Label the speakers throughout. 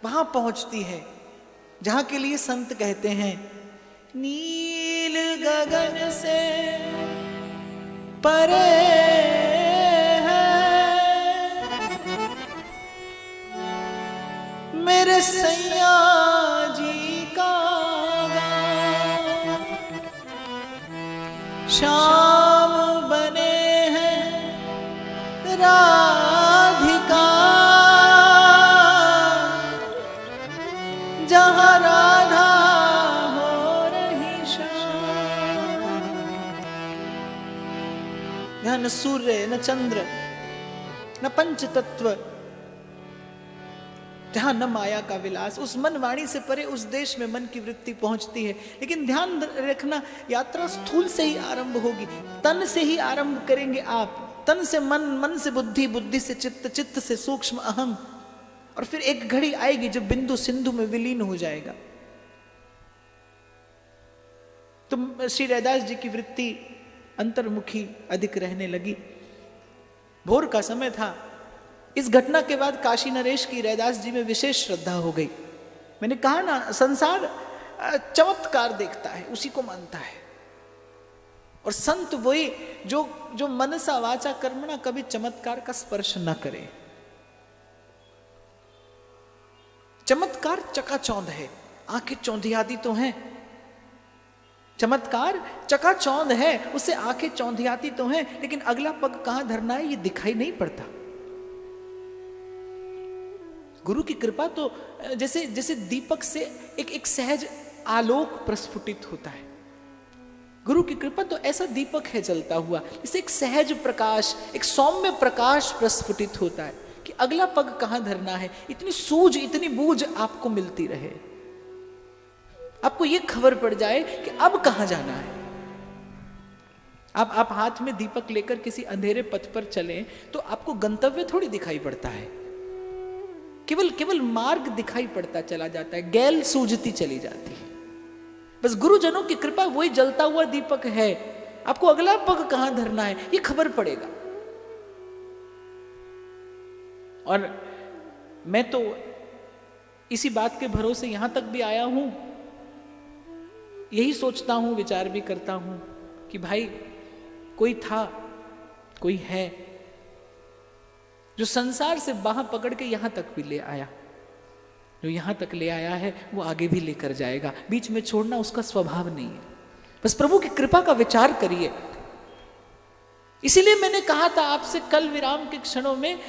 Speaker 1: वहां पहुंचती है जहां के लिए संत कहते हैं नील गगन से परे है मेरे सैया जी का श्याम बने हैं राधिका जहां राधा हो रही श्याम। यहां न सूर्य न चंद्र न पंच तत्व, जहां न माया का विलास, उस मन वाणी से परे उस देश में मन की वृत्ति पहुंचती है। लेकिन ध्यान रखना, यात्रा स्थूल से ही आरंभ होगी, तन से ही आरंभ करेंगे आप, तन से मन, मन से बुद्धि, बुद्धि से चित्त, चित्त से सूक्ष्म अहम, और फिर एक घड़ी आएगी जब बिंदु सिंधु में विलीन हो जाएगा। तो श्री रैदास जी की वृत्ति अंतर्मुखी अधिक रहने लगी। भोर का समय था। इस घटना के बाद काशी नरेश की रैदास जी में विशेष श्रद्धा हो गई। मैंने कहा ना, संसार चमत्कार देखता है, उसी को मानता है, और संत वही जो मनसा वाचा कर्मणा कभी चमत्कार का स्पर्श न करे। चमत्कार चकाचौंध है, आंखें चौंधियाती तो हैं, चमत्कार चकाचौंध है, उससे आंखें चौंधियाती तो हैं, लेकिन अगला पग कहां धरना है ये दिखाई नहीं पड़ता। गुरु की कृपा तो जैसे जैसे दीपक से एक सहज आलोक प्रस्फुटित होता है। गुरु की कृपा तो ऐसा दीपक है जलता हुआ, इससे एक सहज प्रकाश, एक सौम्य प्रकाश प्रस्फुटित होता है कि अगला पग कहां धरना है। इतनी सूझ, इतनी बूझ आपको मिलती रहे, आपको यह खबर पड़ जाए कि अब कहां जाना है। आप हाथ में दीपक लेकर किसी अंधेरे पथ पर चलें तो आपको गंतव्य थोड़ी दिखाई पड़ता है, केवल मार्ग दिखाई पड़ता चला जाता है, गैल सूझती चली जाती है। बस गुरुजनों की कृपा वही जलता हुआ दीपक है, आपको अगला पग कहां धरना है ये खबर पड़ेगा। और मैं तो इसी बात के भरोसे यहां तक भी आया हूं, यही सोचता हूं, विचार भी करता हूं कि भाई कोई था, कोई है जो संसार से बाह पकड़ के यहां तक भी ले आया। जो यहां तक ले आया है वो आगे भी लेकर जाएगा, बीच में छोड़ना उसका स्वभाव नहीं है। बस प्रभु की कृपा का विचार करिए। इसीलिए मैंने कहा था आपसे कल विराम के क्षणों में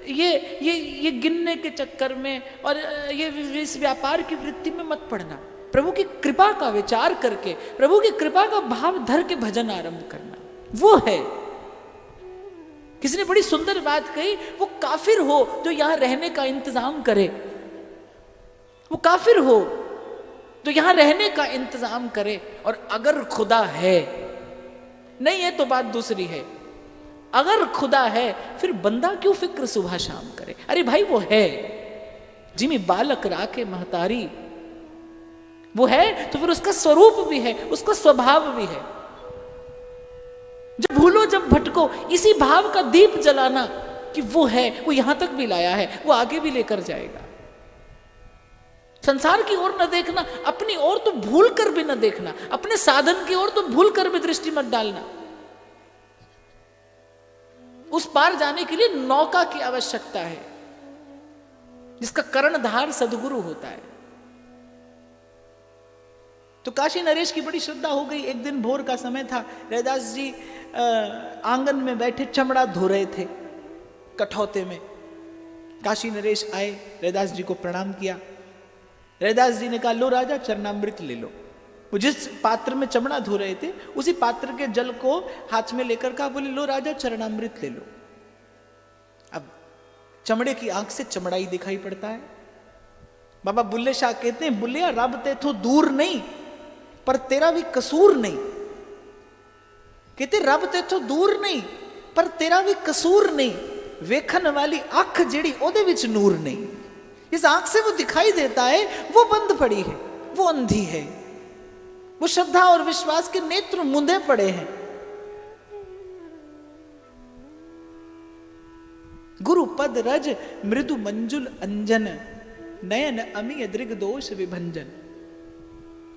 Speaker 1: ये गिनने के चक्कर में और ये इस व्यापार की वृत्ति में मत पड़ना। प्रभु की कृपा का विचार करके, प्रभु की कृपा का भाव धर के भजन आरंभ करना, वो है। किसी ने बड़ी सुंदर बात कही, वो काफिर हो जो यहां रहने का इंतजाम करे, वो काफिर हो जो यहां रहने का इंतजाम करे। और अगर खुदा है, नहीं है तो बात दूसरी है, अगर खुदा है फिर बंदा क्यों फिक्र सुबह शाम करे। अरे भाई वो है, जिमी बालक राखे महतारी, वो है तो फिर उसका स्वरूप भी है, उसका स्वभाव भी है। जब भूलो जब भटको, इसी भाव का दीप जलाना कि वो है, वो यहां तक भी लाया है, वो आगे भी लेकर जाएगा। संसार की ओर न देखना, अपनी ओर तो भूल कर भी न देखना, अपने साधन की ओर तो भूल कर भी दृष्टि मत डालना। उस पार जाने के लिए नौका की आवश्यकता है, जिसका कर्णधार सद्गुरु होता है। तो काशी नरेश की बड़ी श्रद्धा हो गई। एक दिन भोर का समय था, रैदास जी आंगन में बैठे चमड़ा धो रहे थे कठौते में। काशी नरेश आए, रैदास जी को प्रणाम किया। रैदास जी ने कहा, लो राजा चरणामृत ले लो। वो जिस पात्र में चमड़ा धो रहे थे उसी पात्र के जल को हाथ में लेकर कहा, बोले लो राजा चरणामृत ले लो। अब चमड़े की आंख से चमड़ा ही दिखाई पड़ता है। बाबा बुल्ले शाह कहते हैं, बुल्लिया रब ते तो दूर नहीं पर तेरा भी कसूर नहीं। कहते रब ते तो दूर नहीं पर तेरा भी कसूर नहीं। वेखन वाली अख जेड़ी ओदे विच नूर नहीं। इस आंख से वो दिखाई देता है, वो बंद पड़ी है, वो अंधी है, वो श्रद्धा और विश्वास के नेत्र मुंदे पड़े हैं। गुरु पद रज मृदु मंजुल अंजन नयन अमी दृग दोष विभंजन।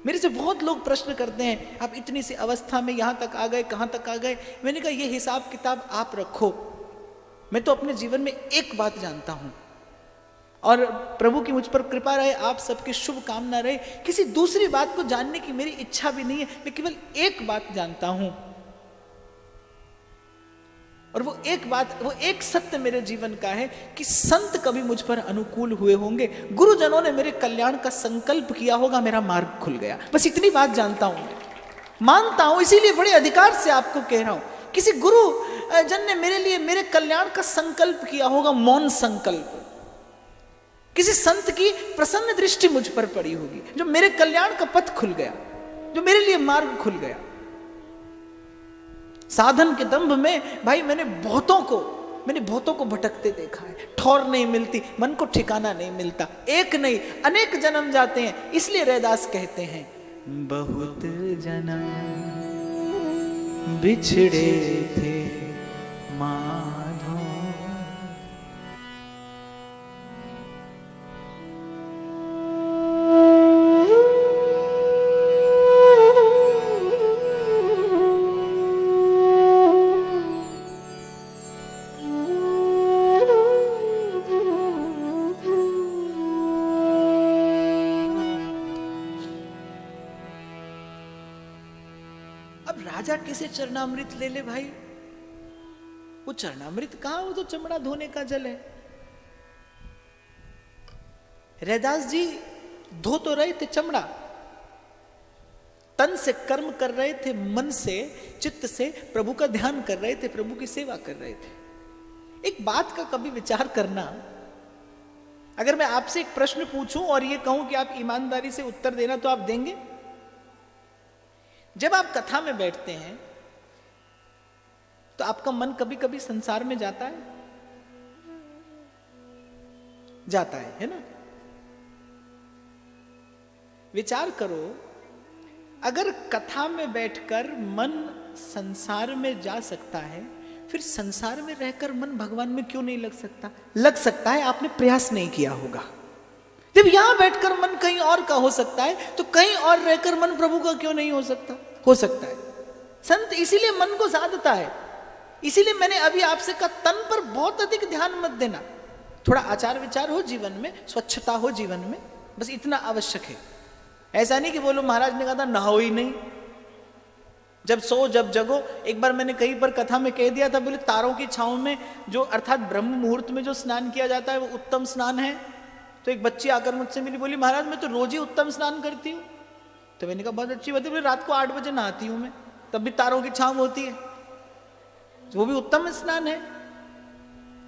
Speaker 1: मेरे से बहुत लोग प्रश्न करते हैं, आप इतनी सी अवस्था में यहां तक आ गए, कहां तक आ गए। मैंने कहा ये हिसाब किताब आप रखो, मैं तो अपने जीवन में एक बात जानता हूं, और प्रभु की मुझ पर कृपा रहे, आप सबकी शुभ कामना रहे। किसी दूसरी बात को जानने की मेरी इच्छा भी नहीं है, मैं केवल एक बात जानता हूं, और वो एक बात, वो एक सत्य मेरे जीवन का है कि संत कभी मुझ पर अनुकूल हुए होंगे, गुरुजनों ने मेरे कल्याण का संकल्प किया होगा, मेरा मार्ग खुल गया। बस इतनी बात जानता हूं, मानता हूं, इसीलिए बड़े अधिकार से आपको कह रहा हूं। किसी गुरु जन ने मेरे लिए मेरे कल्याण का संकल्प किया होगा, मौन संकल्प। किसी संत की प्रसन्न दृष्टि मुझ पर पड़ी होगी, जो मेरे कल्याण का पथ खुल गया, जो मेरे लिए मार्ग खुल गया। साधन के दंभ में भाई मैंने बहुतों को भटकते देखा है, ठौर नहीं मिलती, मन को ठिकाना नहीं मिलता, एक नहीं अनेक जन्म जाते हैं। इसलिए रैदास कहते हैं, बहुत जन्म बिछड़े थे माधो। राजा कैसे चरणामृत ले ले भाई? वो चरणामृत कहां, वो तो चमड़ा धोने का जल है। रैदास जी धो तो रहे थे चमड़ा, तन से कर्म कर रहे थे, मन से चित्त से प्रभु का ध्यान कर रहे थे, प्रभु की सेवा कर रहे थे। एक बात का कभी विचार करना, अगर मैं आपसे एक प्रश्न पूछूं और ये कहूं कि आप ईमानदारी से उत्तर देना, तो आप देंगे? जब आप कथा में बैठते हैं तो आपका मन कभी कभी संसार में जाता है? जाता है ना? विचार करो, अगर कथा में बैठकर मन संसार में जा सकता है, फिर संसार में रहकर मन भगवान में क्यों नहीं लग सकता? लग सकता है, आपने प्रयास नहीं किया होगा। जब यहां बैठकर मन कहीं और का हो सकता है, तो कहीं और रहकर मन प्रभु का क्यों नहीं हो सकता? हो सकता है। संत इसीलिए मन को साधता है। इसीलिए मैंने अभी आपसे कहा, तन पर बहुत अधिक ध्यान मत देना, थोड़ा आचार विचार हो जीवन में, स्वच्छता हो जीवन में, बस इतना आवश्यक है। ऐसा नहीं कि बोलो महाराज ने कहा था नहाओ ही नहीं, जब सो जब जगो। एक बार मैंने कहीं पर कथा में कह दिया था, बोले तारों की छांव में जो, अर्थात ब्रह्म मुहूर्त में जो स्नान किया जाता है वो उत्तम स्नान है। तो एक बच्ची आकर मुझसे मिली, बोली महाराज मैं तो रोज ही उत्तम स्नान करती हूँ। तो मैंने कहा बहुत अच्छी बात है, रात को 8 बजे नहाती हूँ मैं, तब भी तारों की छांव होती है, तो वो भी उत्तम स्नान है।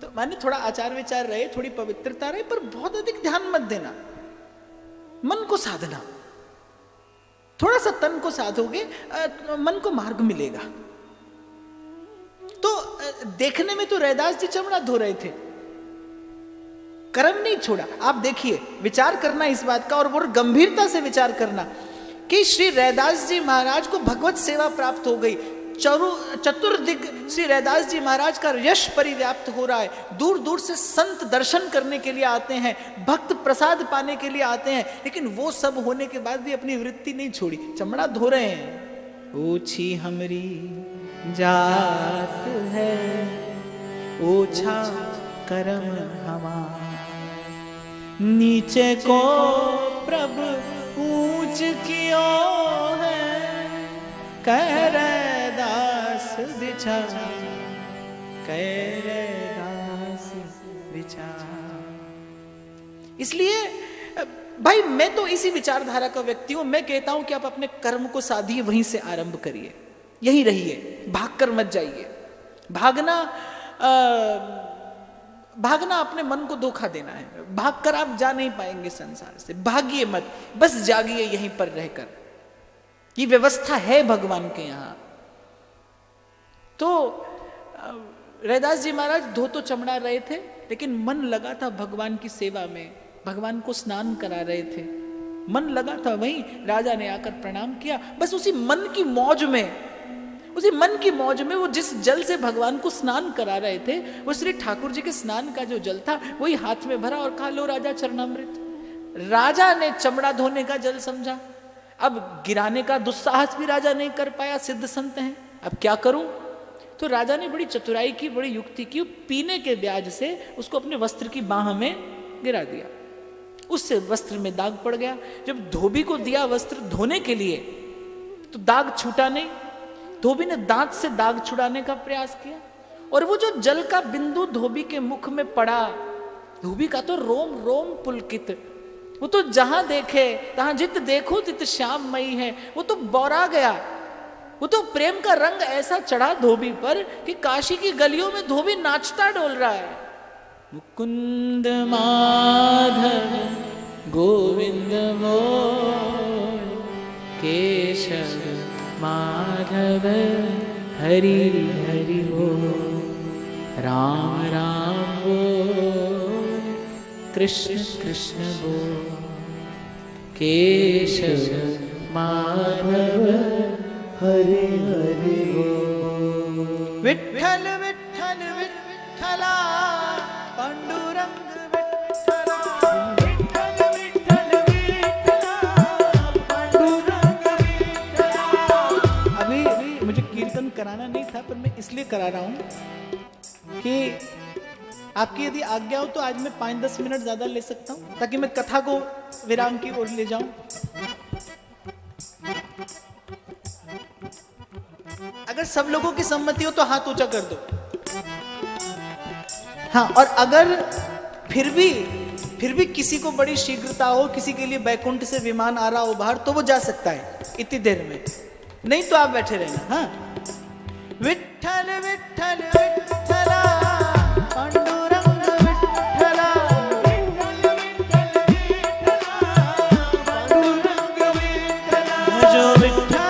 Speaker 1: तो माने थोड़ा आचार विचार रहे, थोड़ी पवित्रता रहे, पर बहुत अधिक ध्यान मत देना। मन को साधना, थोड़ा सा तन को साधोगे, मन को मार्ग मिलेगा। तो देखने में तो रैदास जी चमड़ा धो रहे थे, कर्म नहीं छोड़ा। आप देखिए, विचार करना इस बात का, और वो गंभीरता से विचार करना कि श्री रैदास जी महाराज को भगवत सेवा प्राप्त हो गई। चतुर्दिक श्री रैदास जी महाराज का यश परिव्याप्त हो रहा है। दूर दूर से संत दर्शन करने के लिए आते हैं, भक्त प्रसाद पाने के लिए आते हैं, लेकिन वो सब होने के बाद भी अपनी वृत्ति नहीं छोड़ी, चमड़ा धो रहे हैं। ओछी हमरी जात है, ओछा कर्म हमार, नीचे को प्रभु ऊंच कियो है, कह रैदास विचार, कह रैदास विचार। इसलिए भाई मैं तो इसी विचारधारा का व्यक्ति हूं। मैं कहता हूं कि आप अपने कर्म को साधिए, वहीं से आरंभ करिए, यहीं रहिए, भागकर मत जाइए। भागना अपने मन को धोखा देना है। भागकर आप जा नहीं पाएंगे संसार से, भागिए मत, बस जागिए यहीं पर रहकर। ये व्यवस्था है भगवान के यहां। तो रैदास जी महाराज धो तो चमड़ा रहे थे, लेकिन मन लगा था भगवान की सेवा में, भगवान को स्नान करा रहे थे, मन लगा था वहीं। राजा ने आकर प्रणाम किया, बस उसी मन की मौज में, उसी मन की मौज में वो जिस जल से भगवान को स्नान करा रहे थे, वो श्री ठाकुर जी के स्नान का जो जल था, वही हाथ में भरा और कहा लो राजा चरणामृत। राजा ने चमड़ा धोने का जल समझा, अब गिराने का दुस्साहस भी राजा नहीं कर पाया, सिद्ध संत हैं, अब क्या करूं? तो राजा ने बड़ी चतुराई की, बड़ी युक्ति की, पीने के ब्याज से उसको अपने वस्त्र की बाह में गिरा दिया, उससे वस्त्र में दाग पड़ गया। जब धोबी को दिया वस्त्र धोने के लिए तो दाग छूटा नहीं, धोबी ने दांत से दाग छुड़ाने का प्रयास किया और वो जो जल का बिंदु धोबी के मुख में पड़ा, धोबी का तो रोम रोम पुलकित, वो तो जहां देखे तहां जित देखो तित श्याममयी है, वो तो बौरा गया, वो तो प्रेम का रंग ऐसा चढ़ा धोबी पर कि काशी की गलियों में धोबी नाचता डोल रहा है। मुकुंद माधव गोविंद मोर, केशव माधव हरि हरि बोल, राम राम बोल, कृष्ण कृष्ण बोल, केशव माधव हरि हरि बोल। विठ्ठल विठ्ठल विठ्ठला पांडुरंग विठ्ठला, विठ्ठल विठ्ठल विठ्ठला पांडुरंग विठ्ठला। अभी मुझे कीर्तन कराना नहीं था, पर मैं इसलिए करा रहा हूं कि आपकी यदि आज्ञा हो तो आज मैं 5-10 मिनट ज्यादा ले सकता हूं, ताकि मैं कथा को विराम की ओर ले जाऊं। अगर सब लोगों की सम्मति हो तो हाथ ऊंचा कर दो। हाँ, और अगर फिर भी किसी को बड़ी शीघ्रता हो, किसी के लिए बैकुंठ से विमान आ रहा हो बाहर, तो वो जा सकता है इतनी देर में, नहीं तो आप बैठे रहना। हाँ, विठ्ठल विठ्ठल विठ्ठला पांडुरंग विठ्ठला, विठ्ठल विठ्ठल विठ्ठला पांडुरंग विठ्ठला, जो विठ्ठल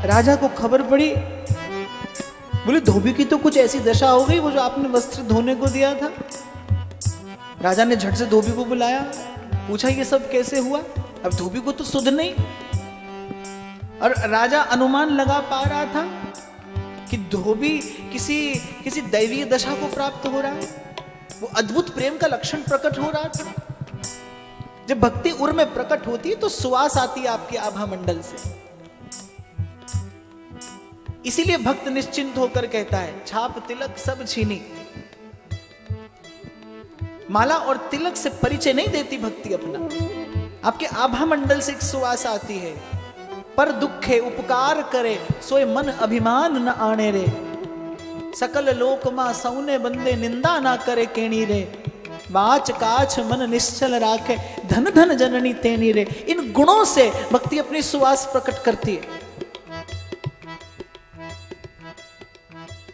Speaker 1: राजा को खबर पड़ी, बोले धोबी की तो कुछ ऐसी दशा हो गई, वो जो आपने वस्त्र धोने को दिया था। राजा ने झट से धोबी को बुलाया, पूछा ये सब कैसे हुआ। अब धोबी को तो सुध नहीं, और राजा अनुमान लगा पा रहा था कि धोबी किसी दैवीय दशा को प्राप्त हो रहा है। वो अद्भुत प्रेम का लक्षण प्रकट हो रहा था। जब भक्ति उर में प्रकट होती है तो सुवास आती है आपके आभा मंडल से। इसीलिए भक्त निश्चिंत होकर कहता है, छाप तिलक सब छीनी। माला और तिलक से परिचय नहीं देती भक्ति अपना, आपके आभा मंडल से एक सुवास आती है। पर दुखे उपकार करे सोए मन अभिमान न आने रे, सकल लोक मां सौने बंदे निंदा ना करे केणी रे, बाच काछ मन निश्चल राखे धन धन जननी तेनी रे। इन गुणों से भक्ति अपनी सुवास प्रकट करती है,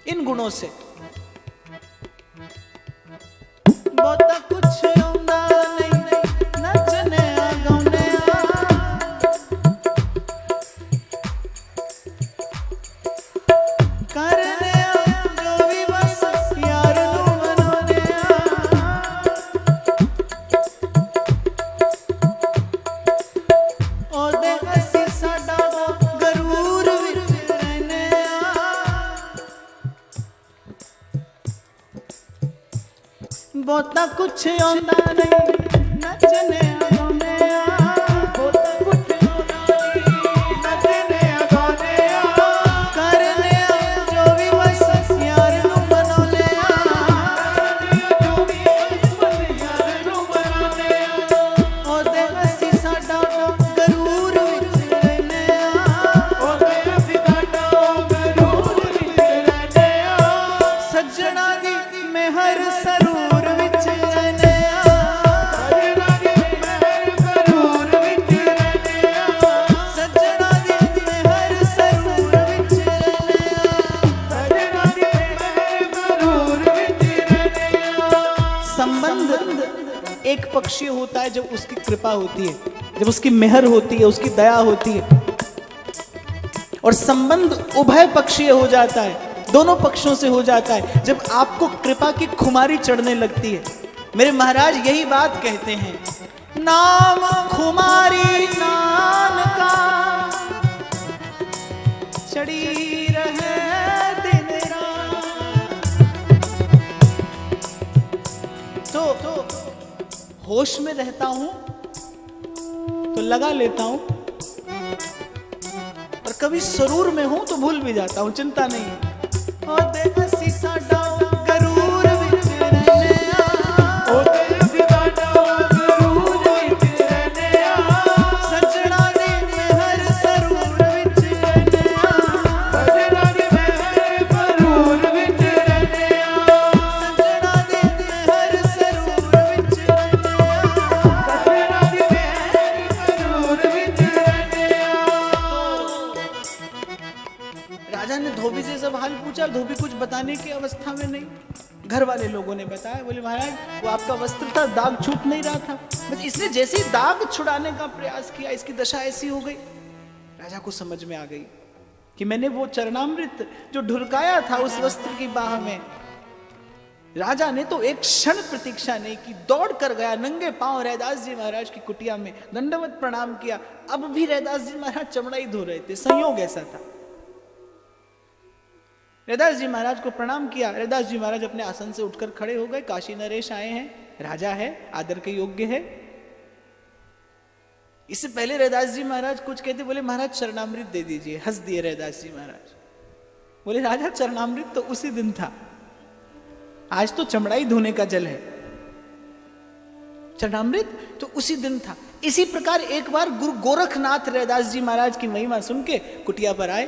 Speaker 1: इन गुणों से। बहुत कुछ आउंदा नहीं नचने गाउने करने जो भी बस यार नू मनोने ओ दे हसी साडा गरूर विच रहने। बहुता कुछ आंदा नहीं नचने गाने, बहुता कुछ आंदा नहीं नचने गाने, करने जो भी बस यार नू मनोले।
Speaker 2: एक पक्षीय होता है जब उसकी कृपा होती है, जब उसकी मेहर होती है, उसकी दया होती है। और संबंध उभय पक्षीय हो जाता है, दोनों पक्षों से हो जाता है जब आपको कृपा की खुमारी चढ़ने लगती है। मेरे महाराज यही बात कहते हैं, नाम खुमारी नान का चढ़ी रहे दिन रात। तो होश में रहता हूं तो लगा लेता हूं, और कभी सरूर में हूं तो भूल भी जाता हूं, चिंता नहीं। और देखा शीशा डाओ गरूर विच रहने आ, ओ शीशा डाओ गरूर विच रहने आ, सजना दी मेहर सरूर विच रहने आ, सजना दी मेहर सरूर विच रहने आ, सजना दी मेहर सरूर विच रहने आ, सजना दी मेहर सरूर विच रहने आ। राजा ने धोबी से सब हाल पूछा, धोबी कुछ बताने की अवस्था में नहीं। घर वाले लोगों ने बताया, बोले महाराज वो आपका वस्त्र था, दाग छूट नहीं रहा था, बस इसने जैसे ही दाग छुड़ाने का प्रयास किया इसकी दशा ऐसी हो गई। राजा को समझ में आ गई कि मैंने वो चरणामृत जो ढुरकाया था उस वस्त्र की बाह में। राजा ने तो एक क्षण प्रतीक्षा नहीं की, दौड़ कर गया नंगे पांव रैदास जी महाराज की कुटिया में, दंडवत प्रणाम किया। अब भी रैदास जी महाराज चमड़ा ही धो रहे थे, संयोग ऐसा था। रैदास जी महाराज को प्रणाम किया। रैदास जी महाराज अपने आसन से उठकर खड़े हो गए। काशी नरेश आए हैं, राजा है, आदर के योग्य है। इससे पहले रैदास जी महाराज कुछ कहते, बोले महाराज चरणामृत दे दीजिए। हंस दिए रैदास जी महाराज, बोले राजा चरणामृत तो उसी दिन था, आज तो चमड़ा ही धोने का जल है। चरणामृत तो उसी दिन था। इसी प्रकार एक बार गुरु गोरखनाथ रैदास जी महाराज की महिमा सुन के कुटिया पर आए,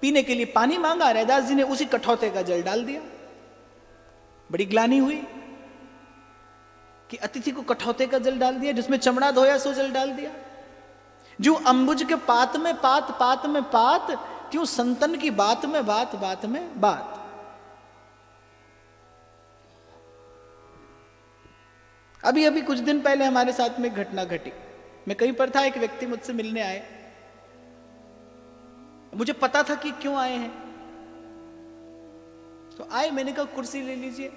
Speaker 2: पीने के लिए पानी मांगा। रैदास जी ने उसी कठौते का जल डाल दिया। बड़ी ग्लानि हुई कि अतिथि को कठौते का जल डाल दिया, जिसमें चमड़ा धोया सो जल डाल दिया। जो अंबुज के पात में पात, पात में पात, क्यों संतन की बात में बात, बात में बात। अभी अभी कुछ दिन पहले हमारे साथ में घटना घटी। मैं कहीं पर था, एक व्यक्ति मुझसे मिलने आए। मुझे पता था कि क्यों आए हैं, तो आए। मैंने कहा कुर्सी ले लीजिए।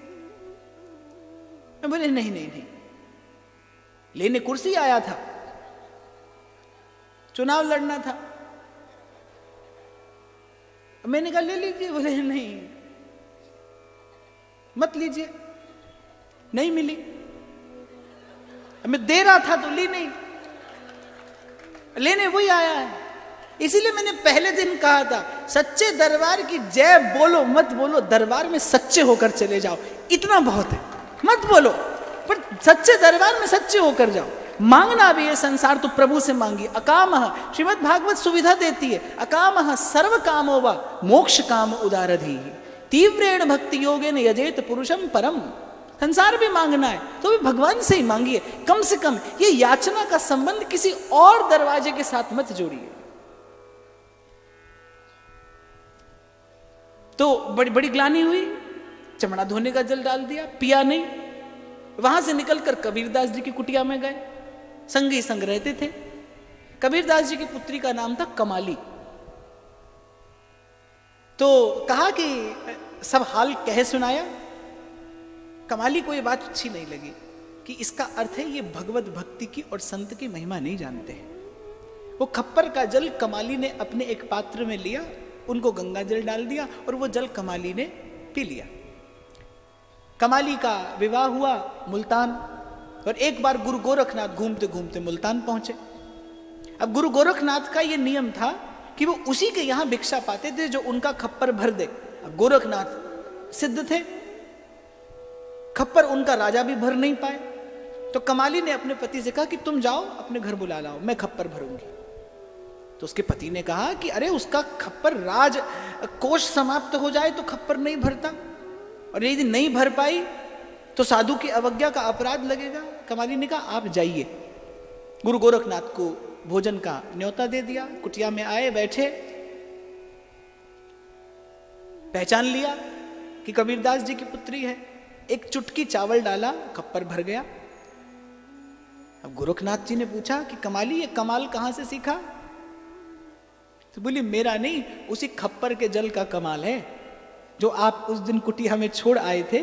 Speaker 2: मैं बोले नहीं नहीं नहीं, लेने कुर्सी आया था, चुनाव लड़ना था। मैंने कहा ले लीजिए। बोले नहीं मत लीजिए, नहीं मिली। मैं दे रहा था तो ली नहीं, लेने वही आया है। इसीलिए मैंने पहले दिन कहा था, सच्चे दरबार की जय बोलो मत बोलो, दरबार में सच्चे होकर चले जाओ, इतना बहुत है। मत बोलो पर सच्चे दरबार में सच्चे होकर जाओ। मांगना भी है संसार तो प्रभु से मांगिए। अकामः, श्रीमद् भागवत सुविधा देती है, अकामः सर्व कामो वा मोक्ष काम उदारधि तीव्रेण भक्ति योगेन यजेत पुरुषम परम। संसार भी मांगना है तो भी भगवान से ही मांगिए। कम से कम ये याचना का संबंध किसी और दरवाजे के साथ मत जोड़िए। तो बड़ी बड़ी ग्लानि हुई, चमड़ा धोने का जल डाल दिया, पिया नहीं। वहां से निकलकर कबीरदास जी की कुटिया में गए। संगी संग रहते थे। कबीरदास जी की पुत्री का नाम था कमाली। तो कहा कि सब हाल कह सुनाया। कमाली को यह बात अच्छी नहीं लगी कि इसका अर्थ है ये भगवत भक्ति की और संत की महिमा नहीं जानते हैं। वो खप्पर का जल कमाली ने अपने एक पात्र में लिया, उनको गंगा जल डाल दिया और वो जल कमाली ने पी लिया। कमाली का विवाह हुआ मुल्तान, और एक बार गुरु गोरखनाथ घूमते घूमते मुल्तान पहुंचे। अब गुरु गोरखनाथ का ये नियम था कि वो उसी के यहां भिक्षा पाते थे जो उनका खप्पर भर दे। अब गोरखनाथ सिद्ध थे, खप्पर उनका राजा भी भर नहीं पाए। तो कमाली ने अपने पति से कहा कि तुम जाओ अपने घर बुला लाओ, मैं खप्पर भरूंगी। तो उसके पति ने कहा कि अरे उसका खप्पर राज कोष समाप्त हो जाए तो खप्पर नहीं भरता, और यदि नहीं भर पाई तो साधु की अवज्ञा का अपराध लगेगा। कमाली ने कहा आप जाइए। गुरु गोरखनाथ को भोजन का न्योता दे दिया। कुटिया में आए, बैठे, पहचान लिया कि कबीरदास जी की पुत्री है। एक चुटकी चावल डाला, खप्पर भर गया। अब गोरखनाथ जी ने पूछा कि कमाली, ये कमाल कहां से सीखा? तो बोली मेरा नहीं, उसी खप्पर के जल का कमाल है जो आप उस दिन कुटिया में छोड़ आए थे।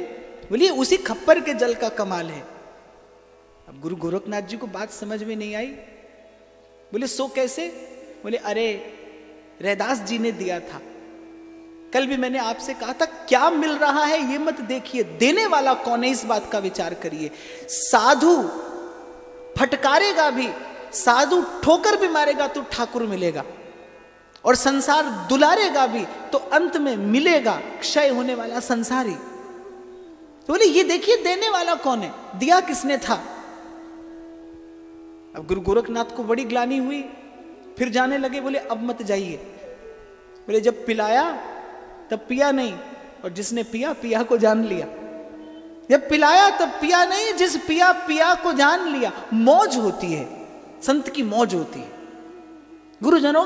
Speaker 2: बोलिए उसी खप्पर के जल का कमाल है। अब गुरु गोरखनाथ जी को बात समझ में नहीं आई। बोले सो कैसे? बोले अरे रैदास जी ने दिया था। कल भी मैंने आपसे कहा था क्या मिल रहा है ये मत देखिए, देने वाला कौन है इस बात का विचार करिए। साधु फटकारेगा भी, साधु ठोकर भी मारेगा तो ठाकुर मिलेगा, और संसार दुलारेगा भी तो अंत में मिलेगा क्षय होने वाला संसारी। तो बोले ये देखिए देने वाला कौन है, दिया किसने था। अब गुरु गोरखनाथ को बड़ी ग्लानि हुई, फिर जाने लगे। बोले अब मत जाइए। बोले जब पिलाया तब पिया नहीं, और जिसने पिया पिया को जान लिया। जब पिलाया तब पिया नहीं, जिस पिया पिया को जान लिया। मौज होती है, संत की मौज होती है। गुरुजनों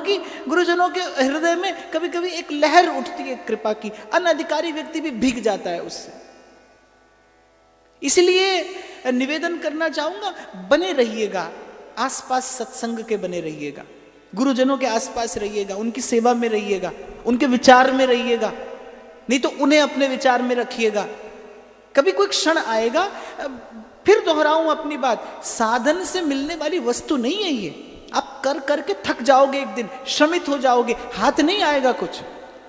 Speaker 2: के हृदय में कभी कभी एक लहर उठती है कृपा की, अनधिकारी व्यक्ति भी भीग जाता है उससे। इसलिए निवेदन करना चाहूंगा, बने रहिएगा, आसपास सत्संग के बने रहिएगा, गुरुजनों के आसपास रहिएगा, उनकी सेवा में रहिएगा, उनके विचार में रहिएगा, नहीं तो उन्हें अपने विचार में रखिएगा। कभी कोई क्षण आएगा, फिर दोहराऊं अपनी बात, साधन से मिलने वाली वस्तु नहीं है ये। आप कर करके थक जाओगे, एक दिन श्रमित हो जाओगे, हाथ नहीं आएगा कुछ।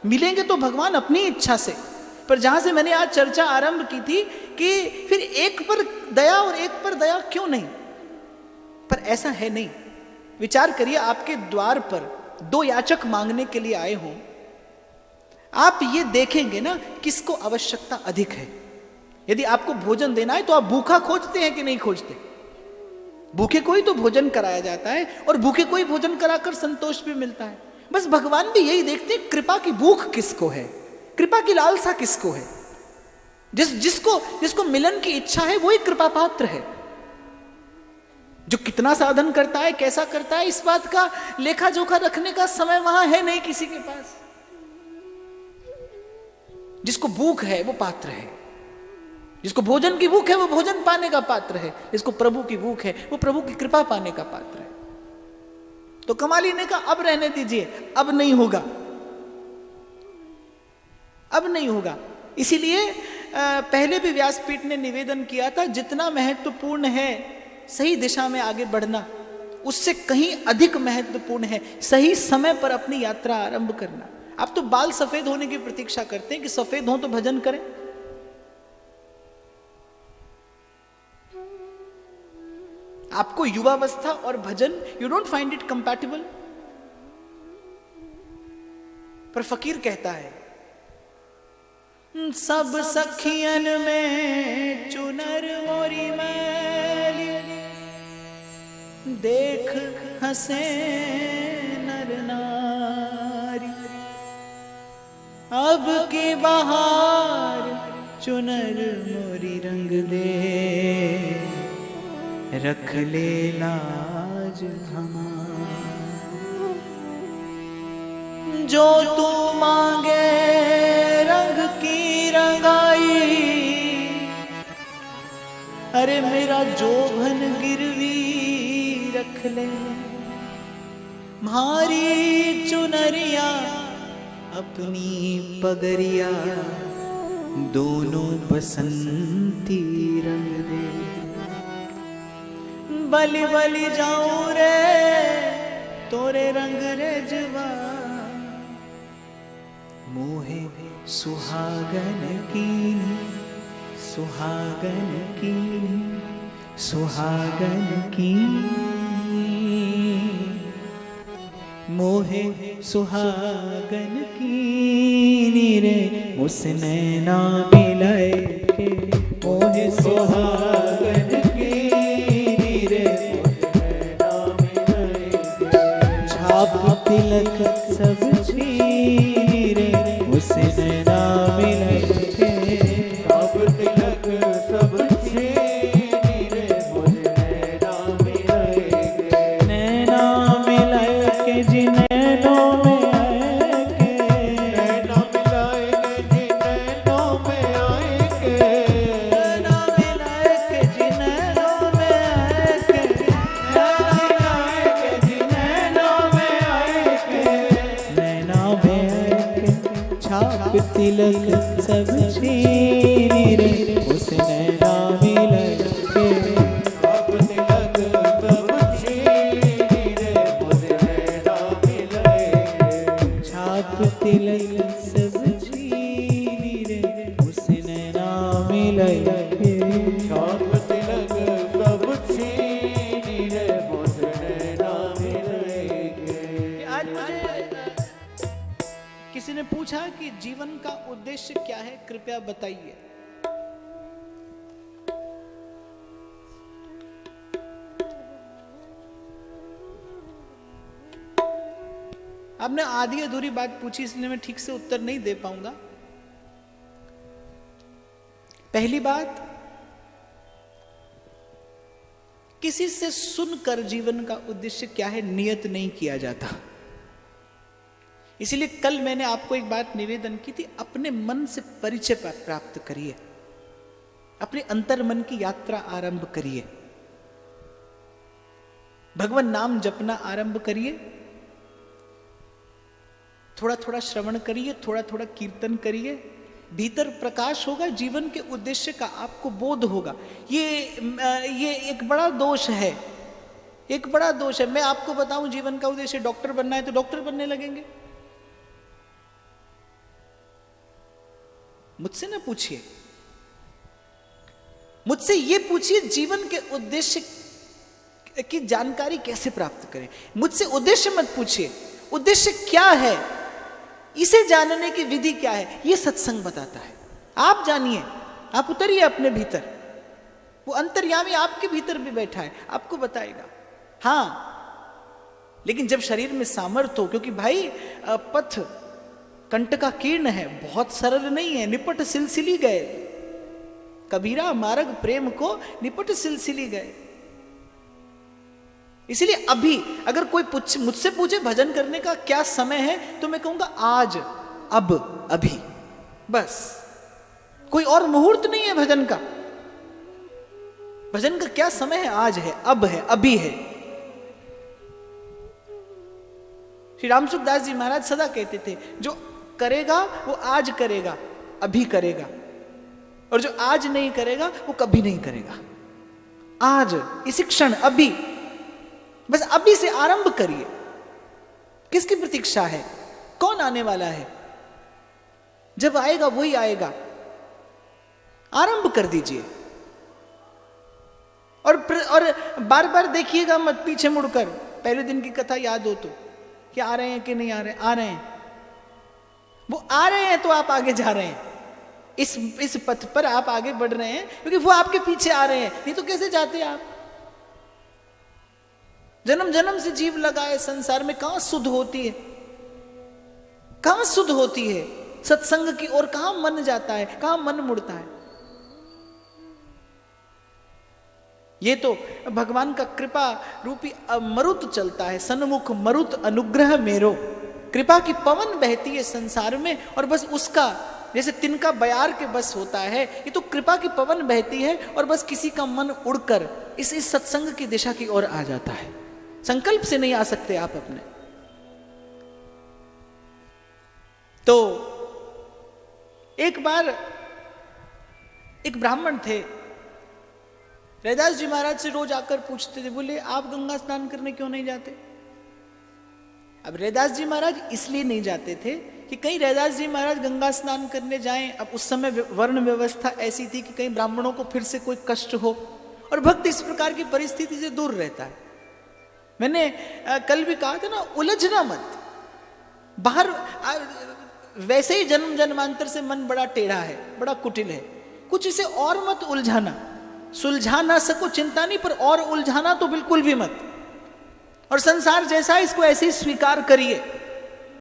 Speaker 2: मिलेंगे तो भगवान अपनी इच्छा से। पर जहां से मैंने आज चर्चा आरंभ की थी कि फिर एक पर दया और एक पर दया क्यों नहीं, पर ऐसा है नहीं। विचार करिए, आपके द्वार पर दो याचक मांगने के लिए आए हों, आप ये देखेंगे ना किसको आवश्यकता अधिक है। यदि आपको भोजन देना है तो आप भूखा खोजते हैं कि नहीं खोजते? भूखे को ही तो भोजन कराया जाता है, और भूखे को ही भोजन कराकर संतोष भी मिलता है। बस भगवान भी यही देखते हैं, कृपा की भूख किसको है, कृपा की लालसा किसको है। जिसको मिलन की इच्छा है वही कृपा पात्र है। जो कितना साधन करता है, कैसा करता है, इस बात का लेखा जोखा रखने का समय वहां है नहीं किसी के पास। जिसको भूख है वो पात्र है, जिसको भोजन की भूख है वो भोजन पाने का पात्र है, जिसको प्रभु की भूख है वो प्रभु की कृपा पाने का पात्र है। तो कमाली ने कहा अब रहने दीजिए, अब नहीं होगा, अब नहीं होगा। इसीलिए पहले भी व्यासपीठ ने निवेदन किया था, जितना महत्वपूर्ण है सही दिशा में आगे बढ़ना, उससे कहीं अधिक महत्वपूर्ण है सही समय पर अपनी यात्रा आरंभ करना। आप तो बाल सफेद होने की प्रतीक्षा करते हैं कि सफेद हो तो भजन करें। आपको युवावस्था और भजन, you don't find it compatible. पर फकीर कहता है, सब सखियन में चुनर मोरी मैली, देख हंसे नर नारी। अब की बहार चुनर मोरी रंग दे, रख ले लाज हमार। जो तू मांगे रंग की रंगाई, अरे मेरा जोभन गिरवी रख ले। मारी चुनरिया अपनी पगरिया, दोनों बसंती रंग दे। बलि बलि जाऊं रे तोरे रंग रेजवा, मोहे सुहागन कीनी, सुहागन कीनी, सुहागन कीनी। मोहे सुहागन कीनी रे, उसने ना मिलाए के। मोहे सुहागन कीनी रे, उसने ना मिलाए के। छाप तिलक सब छीनी रे, उसने ना मिलाए के। छाप तिलक सब छीनी रे, उसने ना मिलाए के। नैना मिलाए के जी, नैनों में आए के। नैना मिलाए के जी, नैनों में आए के। छीनी रे उस नैना मिले के।
Speaker 3: छाप तिलक सब छीनी रे उस नैना मिले के।
Speaker 2: छाप तिलक सब छीनी रे उस नैना मिले के।
Speaker 3: छाप तिलक सब छीनी रे उस नैना मिले के।
Speaker 2: आज मुझे किसी ने पूछा कि जीवन का उद्देश्य क्या है, कृपया बताइए। आपने आधी अधूरी बात पूछी, इसलिए मैं ठीक से उत्तर नहीं दे पाऊंगा। पहली बात, किसी से सुनकर जीवन का उद्देश्य क्या है नियत नहीं किया जाता। इसीलिए कल मैंने आपको एक बात निवेदन की थी, अपने मन से परिचय प्राप्त करिए, अपने अंतर मन की यात्रा आरंभ करिए, भगवान नाम जपना आरंभ करिए, थोड़ा थोड़ा श्रवण करिए, थोड़ा थोड़ा कीर्तन करिए, भीतर प्रकाश होगा, जीवन के उद्देश्य का आपको बोध होगा। ये एक बड़ा दोष है, एक बड़ा दोष है। मैं आपको बताऊं, जीवन का उद्देश्य डॉक्टर बनना है तो डॉक्टर बनने लगेंगे। मुझसे ना पूछिए, मुझसे ये पूछिए जीवन के उद्देश्य की जानकारी कैसे प्राप्त करें। मुझसे उद्देश्य मत पूछिए, उद्देश्य क्या है, इसे जानने की विधि क्या है, यह सत्संग बताता है। आप जानिए, आप उतरिए अपने भीतर, वो अंतर्यामी आपके भीतर भी बैठा है, आपको बताएगा। हां, लेकिन जब शरीर में सामर्थ्य हो, क्योंकि भाई पथ कंटका कीर्ण है, बहुत सरल नहीं है, निपट सिलसिली गए, कबीरा मार्ग प्रेम को निपट सिलसिली गए। इसलिए अभी अगर कोई मुझसे पूछे भजन करने का क्या समय है, तो मैं कहूंगा आज, अब, अभी, बस। कोई और मुहूर्त नहीं है भजन का। भजन का क्या समय है? आज है, अब है, अभी है। श्री रामसुखदास जी महाराज सदा कहते थे, जो करेगा वो आज करेगा, अभी करेगा, और जो आज नहीं करेगा वो कभी नहीं करेगा। आज, इसी क्षण, अभी, बस अभी से आरंभ करिए। किसकी प्रतीक्षा है? कौन आने वाला है? जब आएगा वही आएगा, आरंभ कर दीजिए। और बार बार देखिएगा मत पीछे मुड़कर। पहले दिन की कथा याद हो तो, कि आ रहे हैं कि नहीं आ रहे? आ रहे हैं। वो आ रहे हैं तो आप आगे जा रहे हैं, इस पथ पर आप आगे बढ़ रहे हैं, क्योंकि वो आपके पीछे आ रहे हैं। नहीं तो कैसे जाते आप? जन्म जन्म से जीव लगा है संसार में, कहां शुद्ध होती है, कहां शुद्ध होती है सत्संग की ओर? कहां मन जाता है, कहां मन मुड़ता है? ये तो भगवान का कृपा रूपी मरुत चलता है, सन्मुख मरुत अनुग्रह मेरो। कृपा की पवन बहती है संसार में, और बस उसका, जैसे तिनका बयार के बस होता है, ये तो कृपा की पवन बहती है, और बस किसी का मन उड़कर इस सत्संग की दिशा की ओर आ जाता है। संकल्प से नहीं आ सकते आप अपने। तो एक बार एक ब्राह्मण थे, रैदास जी महाराज से रोज आकर पूछते थे, बोले आप गंगा स्नान करने क्यों नहीं जाते? अब रैदास जी महाराज इसलिए नहीं जाते थे कि कहीं रैदास जी महाराज गंगा स्नान करने जाएं। अब उस समय वर्ण व्यवस्था ऐसी थी कि कहीं ब्राह्मणों को फिर से कोई कष्ट हो, और भक्त इस प्रकार की परिस्थिति से दूर रहता है। मैंने कल भी कहा था ना, उलझना मत। बाहर वैसे ही जन्म जन्मांतर से मन बड़ा टेढ़ा है, बड़ा कुटिल है, कुछ इसे और मत उलझाना। सुलझा ना सको चिंता नहीं, पर और उलझाना तो बिल्कुल भी मत। और संसार जैसा है इसको ऐसे ही स्वीकार करिए।